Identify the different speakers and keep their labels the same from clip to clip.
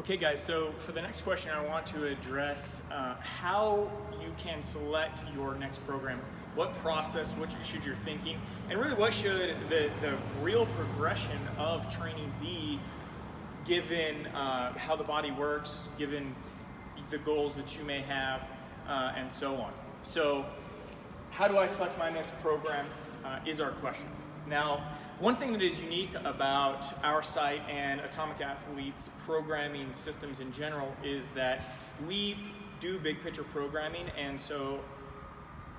Speaker 1: Okay guys, so for the next question I want to address how you can select your next program. What process, what should your thinking, and really what should the real progression of training be given how the body works, given the goals that you may have, and so on. So how do I select my next program is our question. Now, one thing that is unique about our site and Atomic Athletes programming systems in general is that we do big picture programming, and so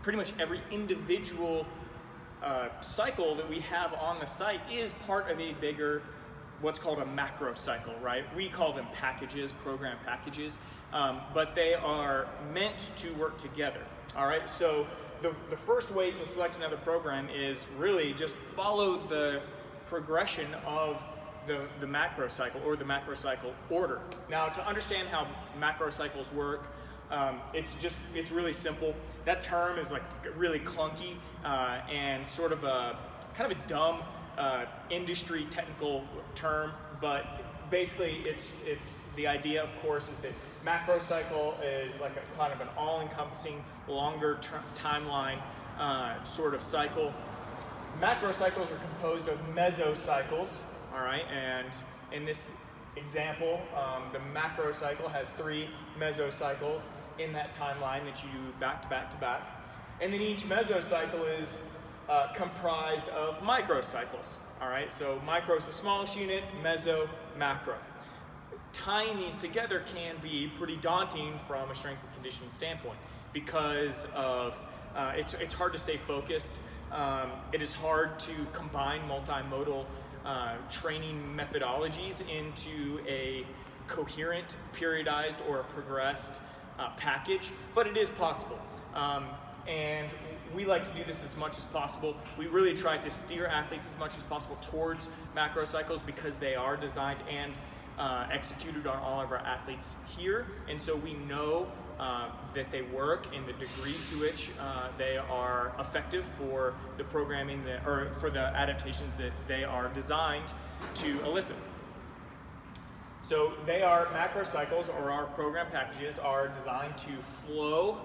Speaker 1: pretty much every individual cycle that we have on the site is part of a bigger, what's called a macro cycle, right? We call them packages, program packages, but they are meant to work together, all right? So the first way to select another program is really just follow the progression of the macro cycle or the macro cycle order. Now, to understand how macro cycles work, it's really simple. That term is like really clunky and sort of a kind of a dumb industry technical term, but basically it's the idea, of course, is that macro cycle is like a kind of an all-encompassing, longer timeline sort of cycle. Macro cycles are composed of mesocycles, all right, and in this example, the macro cycle has 3 mesocycles in that timeline that you do back to back to back, and then each mesocycle is comprised of microcycles, all right? So micro is the smallest unit, meso, macro. Tying these together can be pretty daunting from a strength and conditioning standpoint because of it's hard to stay focused. It is hard to combine multimodal training methodologies into a coherent, periodized, or a progressed package, but it is possible. And we like to do this as much as possible. We really try to steer athletes as much as possible towards macro cycles because they are designed and executed on all of our athletes here, and so we know that they work in the degree to which they are effective for the programming or for the adaptations that they are designed to elicit. So macro cycles, or our program packages, are designed to flow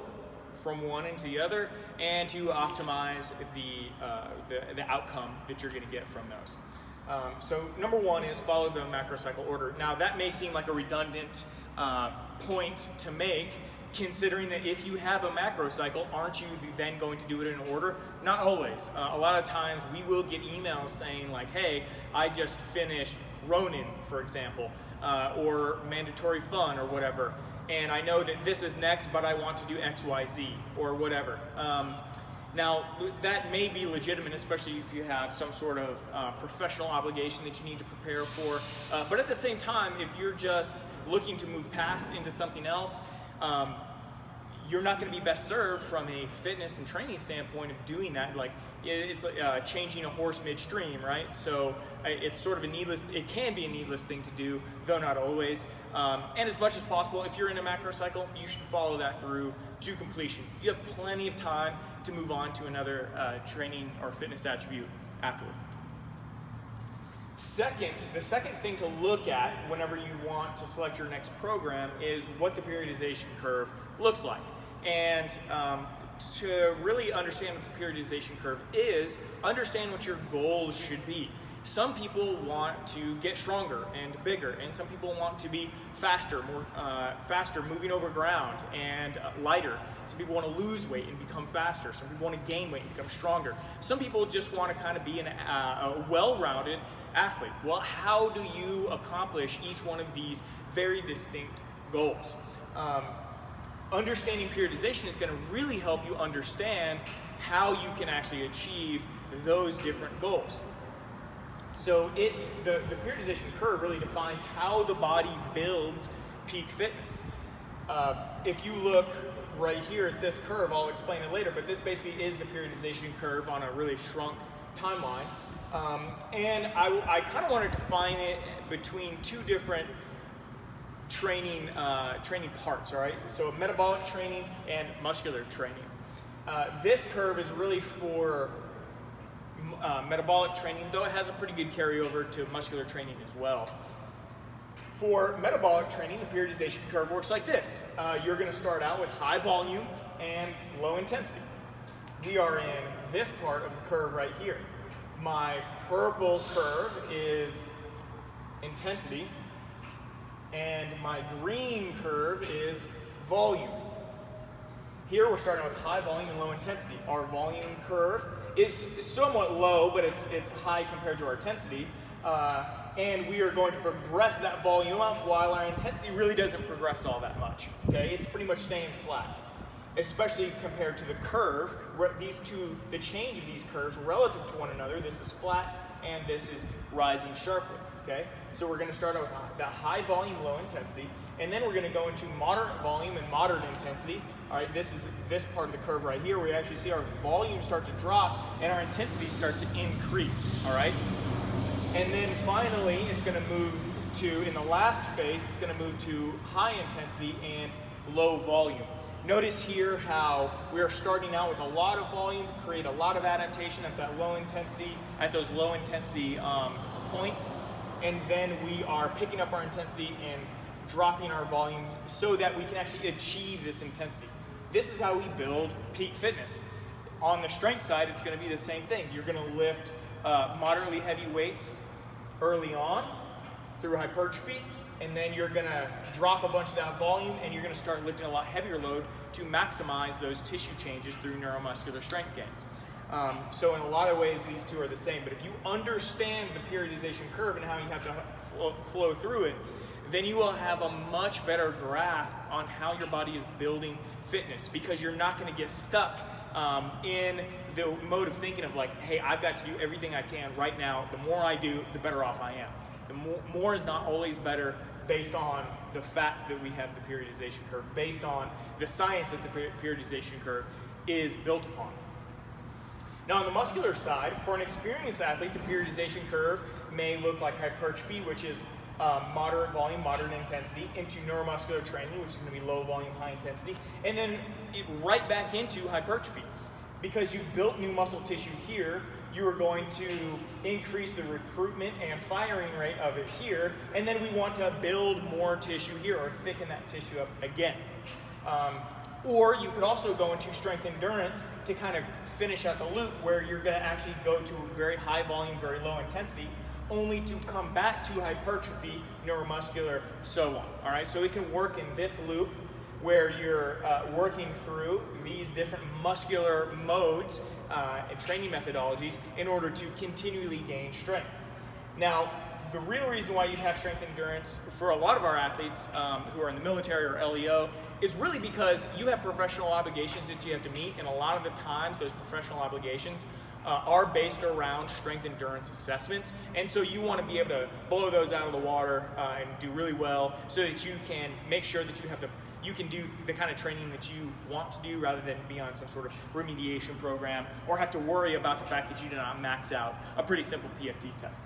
Speaker 1: from one into the other and to optimize the outcome that you're going to get from those. So number one is follow the macro cycle order. Now that may seem like a redundant point to make, considering that if you have a macro cycle, aren't you then going to do it in order? Not always. A lot of times we will get emails saying like, hey, I just finished Ronin, for example, or mandatory fun or whatever, and I know that this is next, but I want to do XYZ or whatever. Now, that may be legitimate, especially if you have some sort of professional obligation that you need to prepare for. But at the same time, if you're just looking to move past into something else, you're not going to be best served from a fitness and training standpoint of doing that. Like, it's like changing a horse midstream, right? So it's sort of it can be a needless thing to do, though not always. And as much as possible, if you're in a macro cycle, you should follow that through to completion. You have plenty of time to move on to another training or fitness attribute afterward. The second thing to look at whenever you want to select your next program is what the periodization curve looks like. And to really understand what the periodization curve is, understand what your goals should be. Some people want to get stronger and bigger, and some people want to be faster, faster moving over ground and lighter. Some people want to lose weight and become faster. Some people want to gain weight and become stronger. Some people just want to kind of be a well-rounded athlete. Well, how do you accomplish each one of these very distinct goals? Understanding periodization is going to really help you understand how you can actually achieve those different goals. So the periodization curve really defines how the body builds peak fitness. If you look right here at this curve, I'll explain it later, but this basically is the periodization curve on a really shrunk timeline. And I kind of want to define it between two different training parts, all right? So metabolic training and muscular training. This curve is really for metabolic training, though it has a pretty good carryover to muscular training as well. For metabolic training, the periodization curve works like this. You're going to start out with high volume and low intensity. We are in this part of the curve right here. My purple curve is intensity, and my green curve is volume. Here we're starting with high volume and low intensity. Our volume curve is somewhat low, but it's high compared to our intensity. And we are going to progress that volume up while our intensity really doesn't progress all that much. Okay, it's pretty much staying flat, especially compared to the curve. The change of these curves relative to one another, this is flat and this is rising sharply. Okay, so we're going to start out with that high volume, low intensity, and then we're going to go into moderate volume and moderate intensity. All right, this is this part of the curve right here where we actually see our volume start to drop and our intensity start to increase. All right. And then finally, it's going to move to, in the last phase, it's going to move to high intensity and low volume. Notice here how we are starting out with a lot of volume to create a lot of adaptation at that low intensity, at those low intensity points. And then we are picking up our intensity and dropping our volume so that we can actually achieve this intensity. This is how we build peak fitness. On the strength side, it's going to be the same thing. You're going to lift moderately heavy weights early on through hypertrophy, and then you're going to drop a bunch of that volume and you're going to start lifting a lot heavier load to maximize those tissue changes through neuromuscular strength gains. So in a lot of ways these two are the same, but if you understand the periodization curve and how you have to flow through it, then you will have a much better grasp on how your body is building fitness, because you're not going to get stuck in the mode of thinking of like, hey, I've got to do everything I can right now. The more I do, the better off I am. The more is not always better based on the fact that we have the periodization curve, based on the science that the periodization curve is built upon. Now on the muscular side, for an experienced athlete, the periodization curve may look like hypertrophy, which is moderate volume, moderate intensity, into neuromuscular training, which is going to be low volume, high intensity, and then right back into hypertrophy. Because you've built new muscle tissue here, you are going to increase the recruitment and firing rate of it here, and then we want to build more tissue here or thicken that tissue up again. Or you could also go into strength endurance to kind of finish out the loop where you're going to actually go to very high volume, very low intensity, only to come back to hypertrophy, neuromuscular, so on. All right, so it can work in this loop where you're working through these different muscular modes and training methodologies in order to continually gain strength. Now, the real reason why you'd have strength endurance for a lot of our athletes who are in the military or LEO is really because you have professional obligations that you have to meet, and a lot of the times those professional obligations are based around strength endurance assessments, and so you want to be able to blow those out of the water and do really well so that you can make sure that you can do the kind of training that you want to do rather than be on some sort of remediation program or have to worry about the fact that you did not max out a pretty simple PFT test.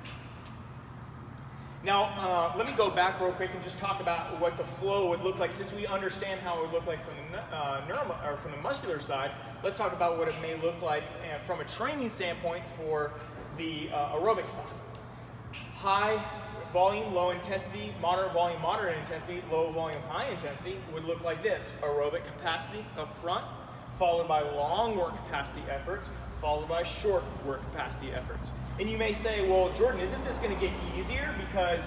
Speaker 1: Now, let me go back real quick and just talk about what the flow would look like. Since we understand how it would look like from the muscular side, let's talk about what it may look like from a training standpoint for the aerobic side. High volume, low intensity, moderate volume, moderate intensity, low volume, high intensity would look like this. Aerobic capacity up front, followed by long work capacity efforts, followed by short work capacity efforts. And you may say, well, Jordan, isn't this going to get easier? Because,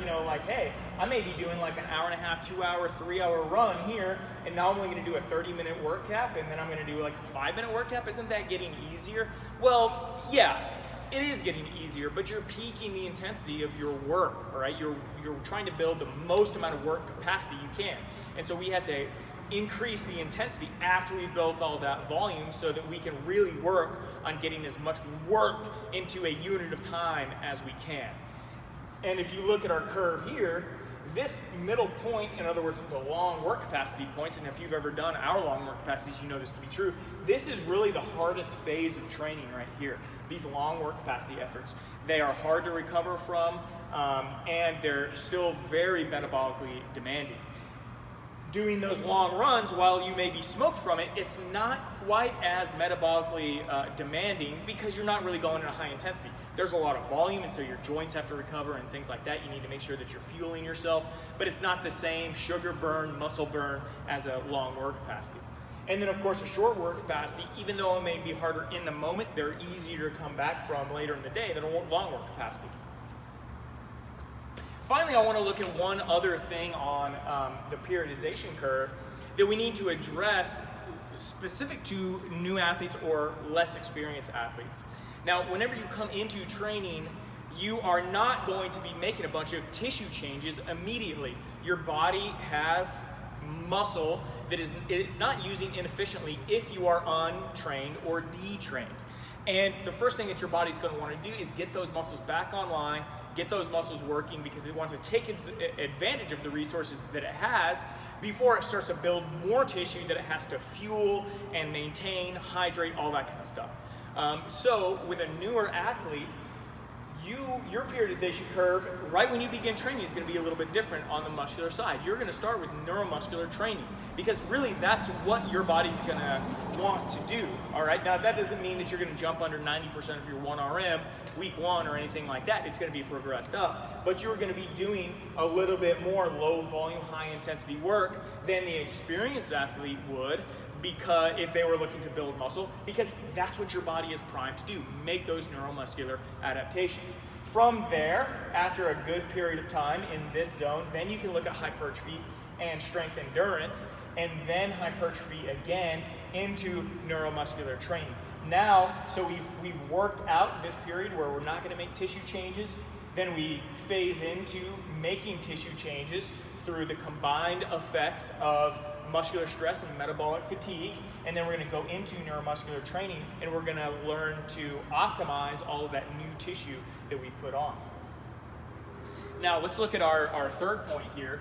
Speaker 1: hey, I may be doing like an hour and a half, 2 hour, 3 hour run here, and now I'm only going to do a 30-minute work cap, and then I'm going to do like a 5-minute work cap. Isn't that getting easier? Well, yeah, it is getting easier, but you're peaking the intensity of your work, all right? You're trying to build the most amount of work capacity you can. And so we have to increase the intensity after we've built all that volume so that we can really work on getting as much work into a unit of time as we can. And if you look at our curve here, this middle point, in other words, the long work capacity points, and if you've ever done hour-long work capacities, you know this to be true, this is really the hardest phase of training right here. These long work capacity efforts. They are hard to recover from, and they're still very metabolically demanding. doing those long runs, while you may be smoked from it, it's not quite as metabolically demanding because you're not really going at a high intensity. There's a lot of volume, and so your joints have to recover and things like that. You need to make sure that you're fueling yourself, but it's not the same sugar burn, muscle burn as a long work capacity. And then of course a short work capacity, even though it may be harder in the moment, they're easier to come back from later in the day than a long work capacity. Finally, I want to look at one other thing on the periodization curve that we need to address specific to new athletes or less experienced athletes. Now, whenever you come into training, you are not going to be making a bunch of tissue changes immediately. Your body has muscle that it's not using inefficiently if you are untrained or detrained. And the first thing that your body's going to want to do is get those muscles back online, get those muscles working, because it wants to take advantage of the resources that it has before it starts to build more tissue that it has to fuel and maintain, hydrate, all that kind of stuff. So with a newer athlete, your periodization curve, right when you begin training, is going to be a little bit different on the muscular side. You're going to start with neuromuscular training because really that's what your body's going to want to do. All right. Now that doesn't mean that you're going to jump under 90% of your 1RM week one or anything like that. It's going to be progressed up, but you're going to be doing a little bit more low volume, high intensity work than the experienced athlete would, because if they were looking to build muscle, because that's what your body is primed to do, make those neuromuscular adaptations. From there, after a good period of time in this zone, then you can look at hypertrophy and strength endurance, and then hypertrophy again into neuromuscular training. Now, so we've worked out this period where we're not going to make tissue changes, then we phase into making tissue changes through the combined effects of muscular stress and metabolic fatigue, and then we're going to go into neuromuscular training, and we're going to learn to optimize all of that new tissue that we've put on. Now let's look at our third point here,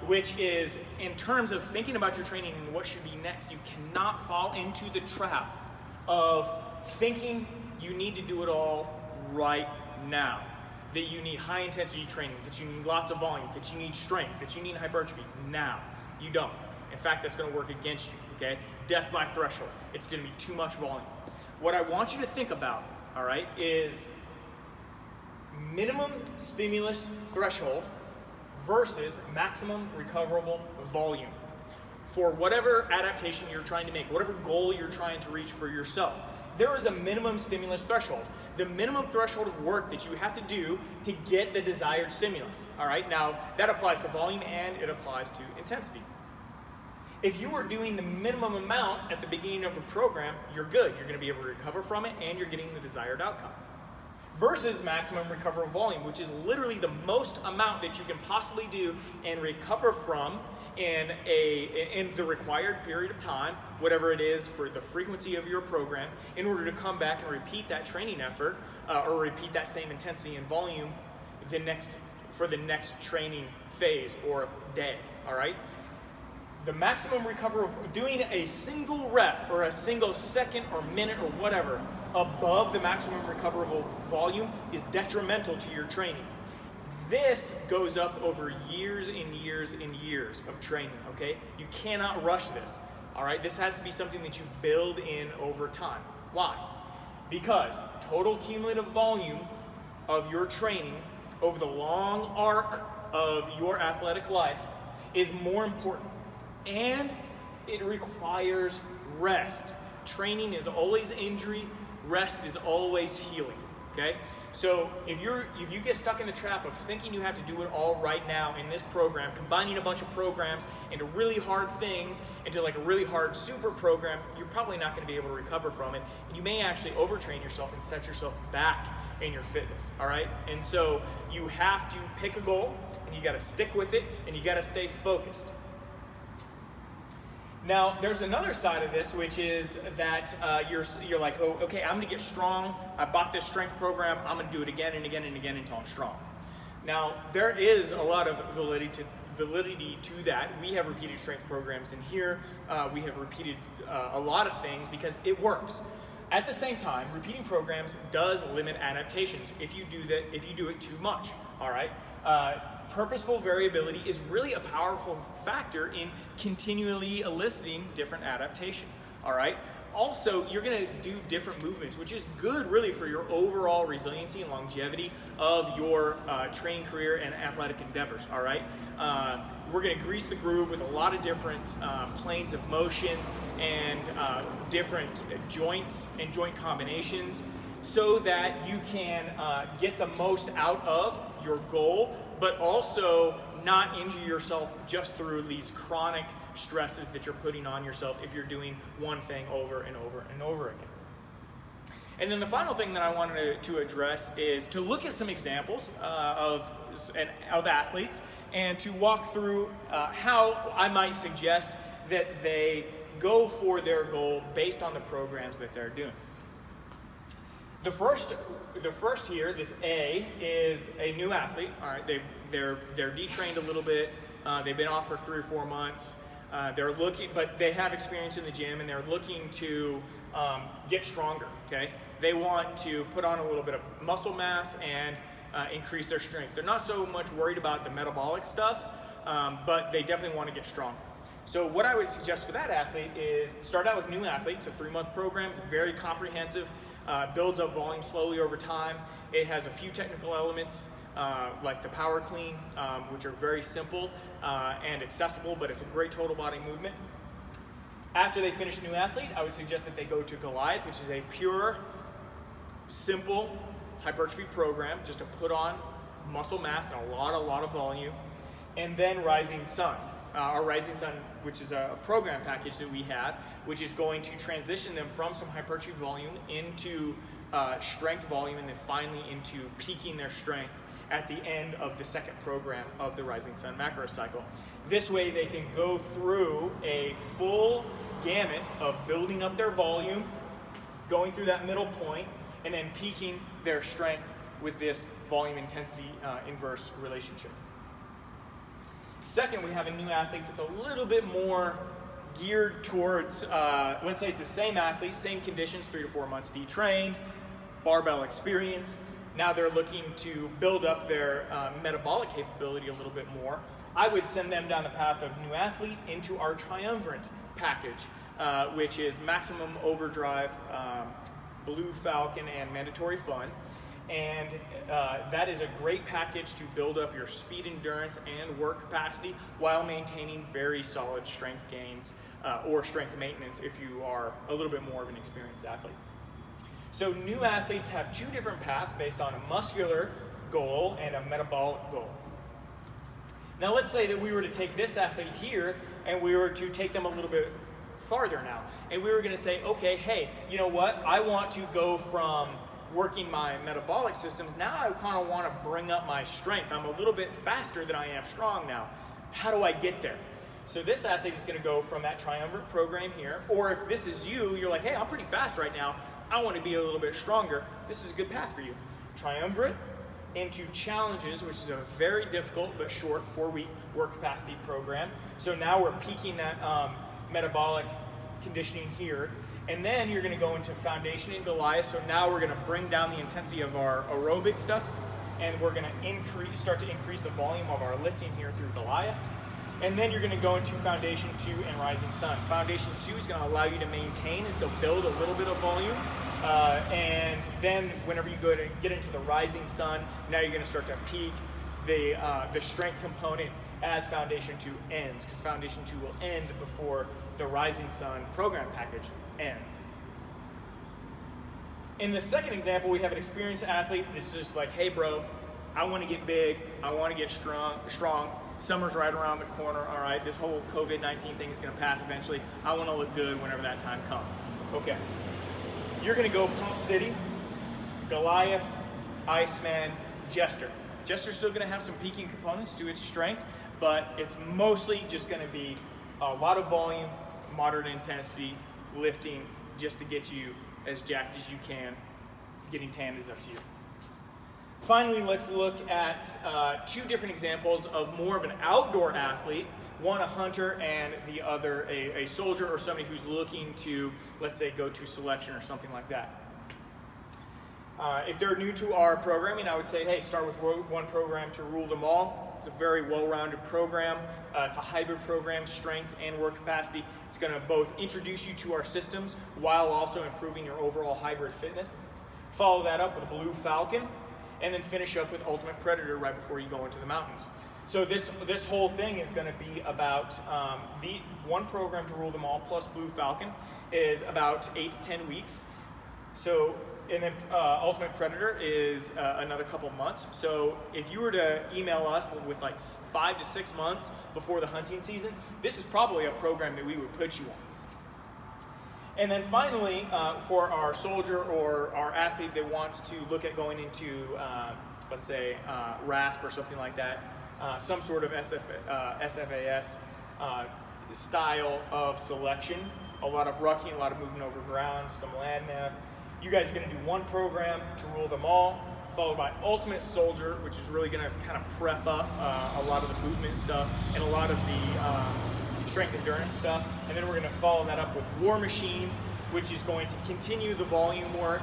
Speaker 1: which is in terms of thinking about your training and what should be next. You cannot fall into the trap of thinking you need to do it all right now, that you need high intensity training, that you need lots of volume, that you need strength, that you need hypertrophy now. You don't. In fact, that's going to work against you, okay? Death by threshold. It's going to be too much volume. What I want you to think about, all right, is minimum stimulus threshold versus maximum recoverable volume for whatever adaptation you're trying to make, whatever goal you're trying to reach for yourself. There is a minimum stimulus threshold, the minimum threshold of work that you have to do to get the desired stimulus, all right? Now, that applies to volume and it applies to intensity. If you are doing the minimum amount at the beginning of a program, you're good. You're going to be able to recover from it and you're getting the desired outcome. Versus maximum recoverable volume, which is literally the most amount that you can possibly do and recover from in the required period of time, whatever it is for the frequency of your program, in order to come back and repeat that training effort or repeat that same intensity and volume for the next training phase or day, all right? The maximum recoverable, doing a single rep or a single second or minute or whatever above the maximum recoverable volume is detrimental to your training. This goes up over years and years and years of training, okay? You cannot rush this, all right? This has to be something that you build in over time. Why? Because total cumulative volume of your training over the long arc of your athletic life is more important. And it requires rest. Training is always injury, rest is always healing, okay? So if you get stuck in the trap of thinking you have to do it all right now in this program, combining a bunch of programs into really hard things, into like a really hard super program, you're probably not going to be able to recover from it. And you may actually overtrain yourself and set yourself back in your fitness, all right? And so you have to pick a goal, and you got to stick with it, and you got to stay focused. Now, there's another side of this, which is that you're like, oh, okay, I'm gonna get strong. I bought this strength program. I'm gonna do it again and again and again until I'm strong. Now, there is a lot of validity to that. We have repeated strength programs in here. We have repeated a lot of things because it works. At the same time, repeating programs does limit adaptations if you do it too much, all right? purposeful variability is really a powerful factor in continually eliciting different adaptation, all right? Also, you're gonna do different movements, which is good really for your overall resiliency and longevity of your training career and athletic endeavors, all right? We're gonna grease the groove with a lot of different planes of motion and different joints and joint combinations so that you can get the most out of your goal, but also not injure yourself just through these chronic stresses that you're putting on yourself if you're doing one thing over and over and over again. And then the final thing that I wanted to address is to look at some examples of athletes and to walk through how I might suggest that they go for their goal based on the programs that they're doing. The first here, this A, is a new athlete. All right, they're detrained a little bit. They've been off for 3 or 4 months. They're looking, but they have experience in the gym, and they're looking to get stronger. Okay, they want to put on a little bit of muscle mass and increase their strength. They're not so much worried about the metabolic stuff, but they definitely want to get stronger. So what I would suggest for that athlete is start out with new athletes. It's a 3-month program. It's very comprehensive. Builds up volume slowly over time. It has a few technical elements like the power clean, which are very simple and accessible, but it's a great total body movement. After they finish new athlete, I would suggest that they go to Goliath, which is a pure, simple hypertrophy program just to put on muscle mass and a lot of volume. And then Rising Sun. Our Rising Sun, which is a program package that we have, which is going to transition them from some hypertrophy volume into strength volume and then finally into peaking their strength at the end of the second program of the Rising Sun macro cycle. This way they can go through a full gamut of building up their volume, going through that middle point, and then peaking their strength with this volume intensity inverse relationship. Second, we have a new athlete that's a little bit more geared towards, let's say it's the same athlete, same conditions, 3 to 4 months detrained, barbell experience. Now they're looking to build up their metabolic capability a little bit more. I would send them down the path of new athlete into our triumvirate package, which is maximum overdrive, blue falcon, and mandatory fun. And that is a great package to build up your speed endurance and work capacity while maintaining very solid strength gains or strength maintenance if you are a little bit more of an experienced athlete. So new athletes have 2 different paths based on a muscular goal and a metabolic goal. Now let's say that we were to take this athlete here and we were to take them a little bit farther now. And we were going to say, okay, hey, you know what? I want to go from working my metabolic systems. Now I kind of want to bring up my strength. I'm a little bit faster than I am strong now. How do I get there? So this athlete is going to go from that triumvirate program here, or if this is you, you're like, hey, I'm pretty fast right now. I want to be a little bit stronger. This is a good path for you. Triumvirate into challenges, which is a very difficult but short 4-week work capacity program. So now we're peaking that metabolic conditioning here. And then you're going to go into foundation in Goliath. So now we're going to bring down the intensity of our aerobic stuff, and we're going to start to increase the volume of our lifting here through Goliath. And then you're going to go into Foundation 2 and Rising Sun. Foundation 2 is going to allow you to maintain and still build a little bit of volume. And then whenever you go to get into the Rising Sun, now you're going to start to peak the strength component as Foundation 2 ends, because Foundation 2 will end before the Rising Sun program package ends. In the second example, we have an experienced athlete. This is just like, hey bro, I want to get big, I want to get strong. Summer's right around the corner, all right? This whole COVID-19 thing is going to pass eventually. I want to look good whenever that time comes. Okay. You're going to go Pump City, Goliath, Iceman, Jester. Jester's still going to have some peaking components to its strength, but it's mostly just going to be a lot of volume, moderate intensity, lifting, just to get you as jacked as you can. Getting tanned is up to you. Finally, let's look at 2 different examples of more of an outdoor athlete, one a hunter and the other a soldier or somebody who's looking to, let's say, go to selection or something like that. If they're new to our programming, I would say, hey, start with one program to rule them all. It's a very well-rounded program. It's a hybrid program, strength and work capacity. It's going to both introduce you to our systems while also improving your overall hybrid fitness. Follow that up with Blue Falcon, and then finish up with Ultimate Predator right before you go into the mountains. So this whole thing is going to be about the one program to rule them all plus Blue Falcon is about 8 to 10 weeks. So, and then Ultimate Predator is another couple months. So if you were to email us with like 5 to 6 months before the hunting season, this is probably a program that we would put you on. And then finally, for our soldier or our athlete that wants to look at going into, let's say, RASP or something like that, some sort of SFAS style of selection, a lot of rucking, a lot of movement over ground, some land nav. You guys are going to do one program to rule them all, followed by Ultimate Soldier, which is really going to kind of prep up a lot of the movement stuff and a lot of the strength endurance stuff. And then we're going to follow that up with War Machine, which is going to continue the volume work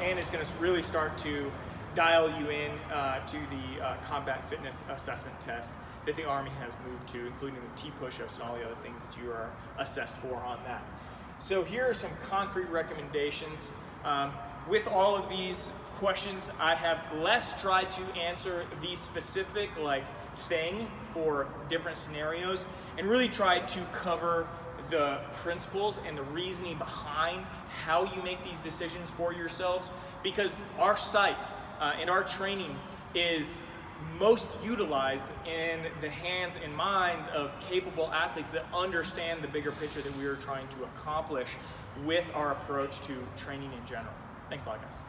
Speaker 1: and it's going to really start to dial you in to the combat fitness assessment test that the Army has moved to, including the T push-ups and all the other things that you are assessed for on that. So here are some concrete recommendations. With all of these questions, I have less tried to answer the specific thing for different scenarios and really tried to cover the principles and the reasoning behind how you make these decisions for yourselves, because our site and our training is most utilized in the hands and minds of capable athletes that understand the bigger picture that we are trying to accomplish with our approach to training in general. Thanks a lot, guys.